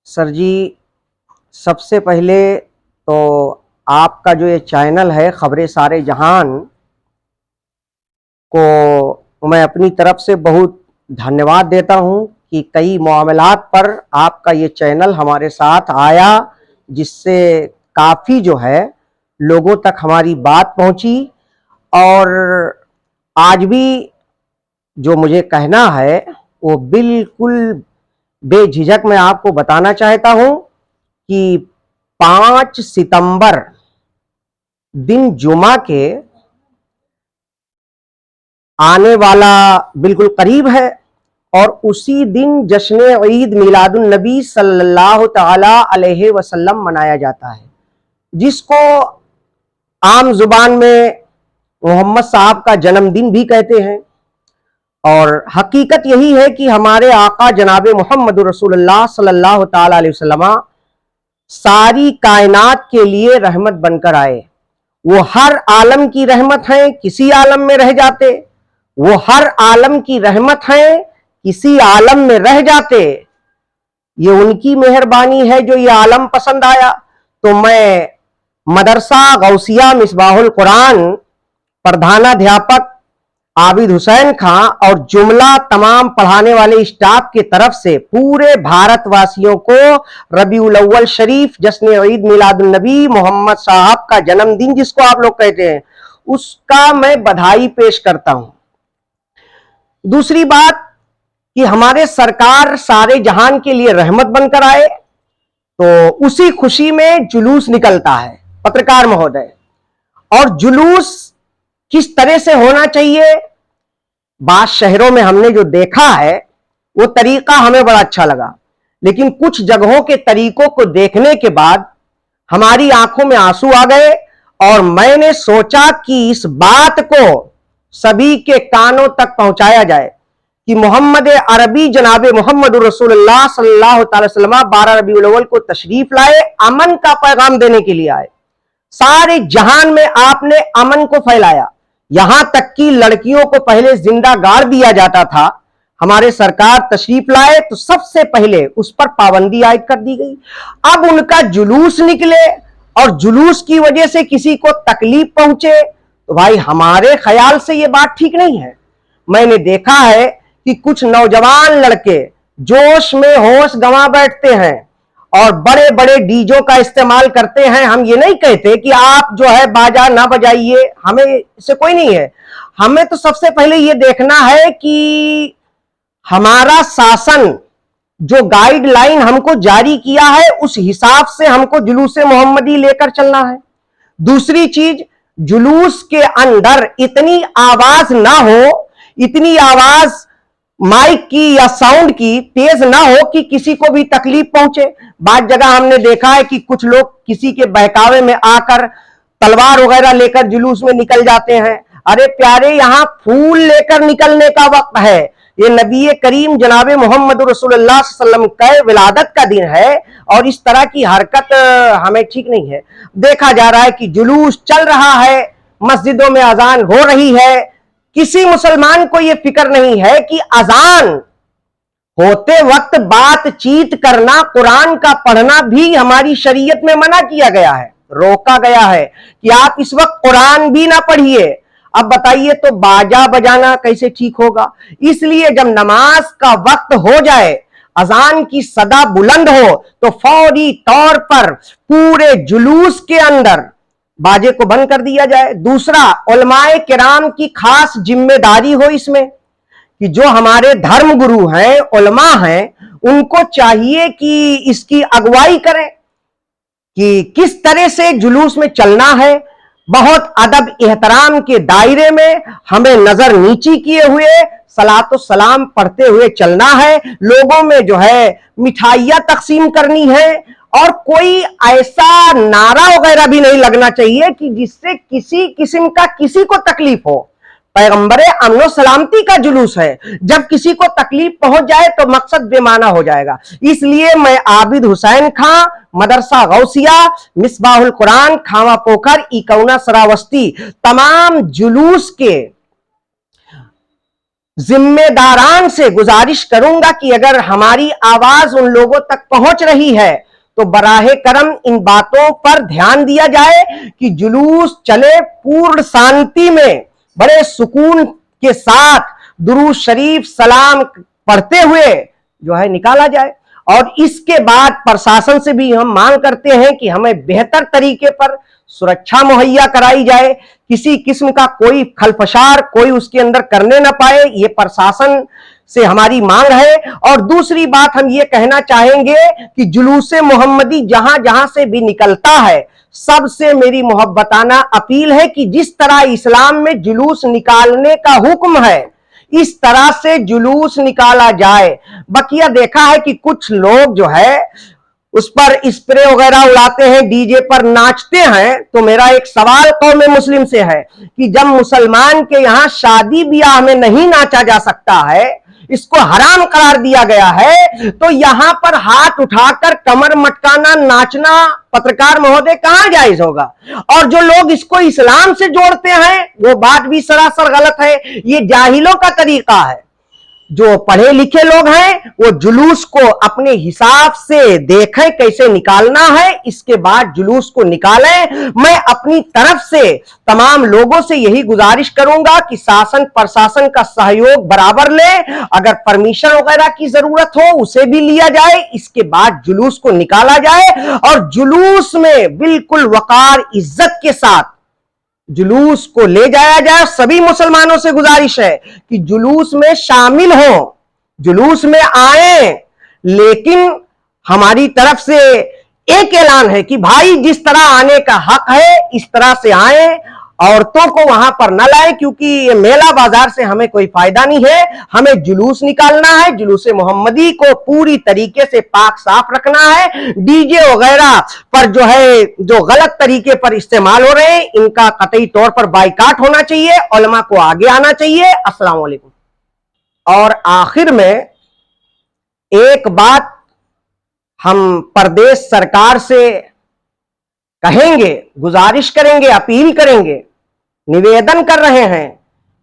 Sir जी, सबसे पहले तो आपका जो ये चैनल है खबरें सारे जहान को मैं अपनी तरफ से बहुत धन्यवाद देता हूं कि कई मामलात पर आपका ये चैनल हमारे साथ आया, जिससे काफ़ी जो है लोगों तक हमारी बात पहुंची। और आज भी जो मुझे कहना है वो बिल्कुल बेझिझक मैं आपको बताना चाहता हूं कि 5 सितंबर दिन जुमा के आने वाला बिल्कुल करीब है, और उसी दिन जश्न ईद मिलादुन नबी सल्लल्लाहु ताला अलैहि वसल्लम मनाया जाता है, जिसको आम जुबान में मोहम्मद साहब का जन्मदिन भी कहते हैं। और हकीकत यही है कि हमारे आका जनाब मोहम्मद रसूलुल्लाह सल्लल्लाहु ताला अलैहि वसल्लम सारी कायनात के लिए रहमत बनकर आए। वो हर आलम की रहमत है, किसी आलम में रह जाते। वो हर आलम की रहमत है, किसी आलम में रह जाते। ये उनकी मेहरबानी है जो ये आलम पसंद आया। तो मैं मदरसा गौसिया मिसबाहुल कुरान प्रधानाध्यापक आबिद हुसैन खां और जुमला तमाम पढ़ाने वाले स्टाफ की तरफ से पूरे भारतवासियों को रबीउल अव्वल शरीफ जश्न ईद मिलादुन नबी मोहम्मद साहब का जन्मदिन जिसको आप लोग कहते हैं, उसका मैं बधाई पेश करता हूं। दूसरी बात कि हमारे सरकार सारे जहान के लिए रहमत बनकर आए, तो उसी खुशी में जुलूस निकलता है पत्रकार महोदय। और जुलूस किस तरह से होना चाहिए, बात शहरों में हमने जो देखा है वो तरीका हमें बड़ा अच्छा लगा, लेकिन कुछ जगहों के तरीकों को देखने के बाद हमारी आंखों में आंसू आ गए। और मैंने सोचा कि इस बात को सभी के कानों तक पहुंचाया जाए कि मोहम्मद अरबी जनाब मोहम्मद रसूलुल्लाह सल्लल्लाहु अलैहि वसल्लम 12 रबीउल अव्वल को तशरीफ लाए, अमन का पैगाम देने के लिए आए। सारे जहान में आपने अमन को फैलाया, यहां तक कि लड़कियों को पहले जिंदा गाड़ दिया जाता था। हमारे सरकार तशरीफ लाए तो सबसे पहले उस पर पाबंदी आयद कर दी गई। अब उनका जुलूस निकले और जुलूस की वजह से किसी को तकलीफ पहुंचे, तो भाई हमारे ख्याल से यह बात ठीक नहीं है। मैंने देखा है कि कुछ नौजवान लड़के जोश में होश गंवा बैठते हैं और बड़े बड़े डीजों का इस्तेमाल करते हैं। हम ये नहीं कहते कि आप जो है बाजा ना बजाइए, हमें इससे कोई नहीं है। हमें तो सबसे पहले ये देखना है कि हमारा शासन जो गाइडलाइन हमको जारी किया है उस हिसाब से हमको जुलूस मोहम्मदी लेकर चलना है। दूसरी चीज, जुलूस के अंदर इतनी आवाज ना हो, इतनी आवाज माइक की या साउंड की तेज ना हो कि किसी को भी तकलीफ पहुंचे। बात जगह हमने देखा है कि कुछ लोग किसी के बहकावे में आकर तलवार वगैरह लेकर जुलूस में निकल जाते हैं। अरे प्यारे, यहां फूल लेकर निकलने का वक्त है। ये नबी करीम जनाब मोहम्मद रसूलुल्लाह सल्लल्लाहु अलैहि वसल्लम का विलादत का दिन है और इस तरह की हरकत हमें ठीक नहीं है। देखा जा रहा है कि जुलूस चल रहा है, मस्जिदों में अजान हो रही है। किसी मुसलमान को यह फिक्र नहीं है कि अजान होते वक्त बातचीत करना, कुरान का पढ़ना भी हमारी शरीयत में मना किया गया है, रोका गया है कि आप इस वक्त कुरान भी ना पढ़िए। अब बताइए तो बाजा बजाना कैसे ठीक होगा। इसलिए जब नमाज का वक्त हो जाए, अजान की सदा बुलंद हो, तो फौरी तौर पर पूरे जुलूस के अंदर बाजे को बंद कर दिया जाए। दूसरा, उलमाए किराम की खास जिम्मेदारी हो इसमें कि जो हमारे धर्म गुरु हैं, उलमा हैं, उनको चाहिए कि इसकी अगुवाई करें कि किस तरह से जुलूस में चलना है। बहुत अदब एहतराम के दायरे में हमें नजर नीची किए हुए सलातो सलाम पढ़ते हुए चलना है। लोगों में जो है मिठाइयां तकसीम करनी है और कोई ऐसा नारा वगैरह भी नहीं लगना चाहिए कि जिससे किसी किस्म का किसी को तकलीफ हो। पैगंबरे अमनो सलामती का जुलूस है, जब किसी को तकलीफ पहुंच जाए तो मकसद बेमाना हो जाएगा। इसलिए मैं आबिद हुसैन खां, मदरसा गौसिया मिसबाहुल कुरान, खावा पोखर, इकौना सरावस्ती, तमाम जुलूस के ذمہ داران سے گزارش کروں گا کہ اگر ہماری آواز ان لوگوں تک پہنچ رہی ہے تو براہ کرم ان باتوں پر دھیان دیا جائے کہ جلوس چلے پورن شانتی میں بڑے سکون کے ساتھ درود شریف سلام پڑھتے ہوئے جو ہے نکالا جائے، اور اس کے بعد پرشاسن سے بھی ہم مانگ کرتے ہیں کہ ہمیں بہتر طریقے پر سرکشا مہیا کرائی جائے، کسی قسم کا کوئی خلفشار کوئی اس کے اندر کرنے نہ پائے، یہ پرشاسن سے ہماری مانگ ہے۔ اور دوسری بات ہم یہ کہنا چاہیں گے کہ جلوس محمدی جہاں جہاں سے بھی نکلتا ہے، سب سے میری محبتانہ اپیل ہے کہ جس طرح اسلام میں جلوس نکالنے کا حکم ہے اس طرح سے جلوس نکالا جائے۔ بقیہ دیکھا ہے کہ کچھ لوگ جو ہے اس پر اسپرے وغیرہ اڑاتے ہیں، ڈی جے پر ناچتے ہیں، تو میرا ایک سوال قوم مسلم سے ہے کہ جب مسلمان کے یہاں شادی بیاہ میں نہیں ناچا جا سکتا ہے، اس کو حرام قرار دیا گیا ہے، تو یہاں پر ہاتھ اٹھا کر کمر مٹکانا ناچنا پترکار مہودے کہاں جائز ہوگا؟ اور جو لوگ اس کو اسلام سے جوڑتے ہیں وہ بات بھی سراسر غلط ہے، یہ جاہلوں کا طریقہ ہے۔ جو پڑھے لکھے لوگ ہیں وہ جلوس کو اپنے حساب سے دیکھیں کیسے نکالنا ہے، اس کے بعد جلوس کو نکالیں۔ میں اپنی طرف سے تمام لوگوں سے یہی گزارش کروں گا کہ شاسن پرشاسن کا سہیوگ برابر لیں، اگر پرمیشن وغیرہ کی ضرورت ہو اسے بھی لیا جائے، اس کے بعد جلوس کو نکالا جائے، اور جلوس میں بالکل وقار عزت کے ساتھ جلوس کو لے جایا جائے۔ سبھی مسلمانوں سے گزارش ہے کہ جلوس میں شامل ہوں، جلوس میں آئیں، لیکن ہماری طرف سے ایک اعلان ہے کہ بھائی جس طرح آنے کا حق ہے اس طرح سے آئیں، عورتوں کو وہاں پر نہ لائیں، کیونکہ یہ میلہ بازار سے ہمیں کوئی فائدہ نہیں ہے۔ ہمیں جلوس نکالنا ہے، جلوس محمدی کو پوری طریقے سے پاک صاف رکھنا ہے۔ ڈی جے وغیرہ پر جو غلط طریقے پر استعمال ہو رہے ہیں ان کا قطعی طور پر بائیکاٹ ہونا چاہیے، علماء کو آگے آنا چاہیے۔ السلام علیکم۔ اور آخر میں ایک بات ہم پردیش سرکار سے کہیں گے، گزارش کریں گے، اپیل کریں گے، نویدن کر رہے ہیں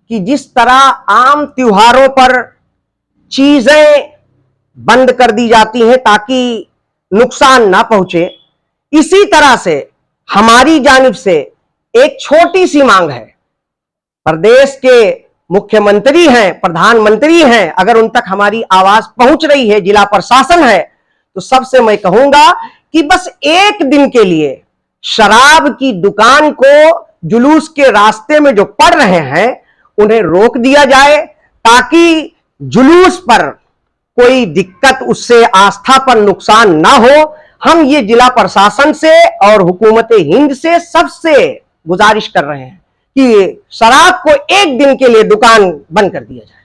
کہ جس طرح عام تیوہاروں پر چیزیں بند کر دی جاتی ہیں تاکہ نقصان نہ پہنچے، اسی طرح سے ہماری جانب سے ایک چھوٹی سی مانگ ہے۔ پردیش کے مکھیہ منتری ہیں، پردھان منتری ہیں، اگر ان تک ہماری آواز پہنچ رہی ہے، ضلع پرشاسن ہے، تو سب سے میں کہوں گا کہ بس ایک دن کے لیے شراب کی دکان کو جلوس کے راستے میں جو پڑ رہے ہیں انہیں روک دیا جائے، تاکہ جلوس پر کوئی دقت، اس سے آستھا پر نقصان نہ ہو۔ ہم یہ ضلع پرشاسن سے اور حکومت ہند سے سب سے گزارش کر رہے ہیں کہ شراب کو ایک دن کے لیے دکان بند کر دیا جائے۔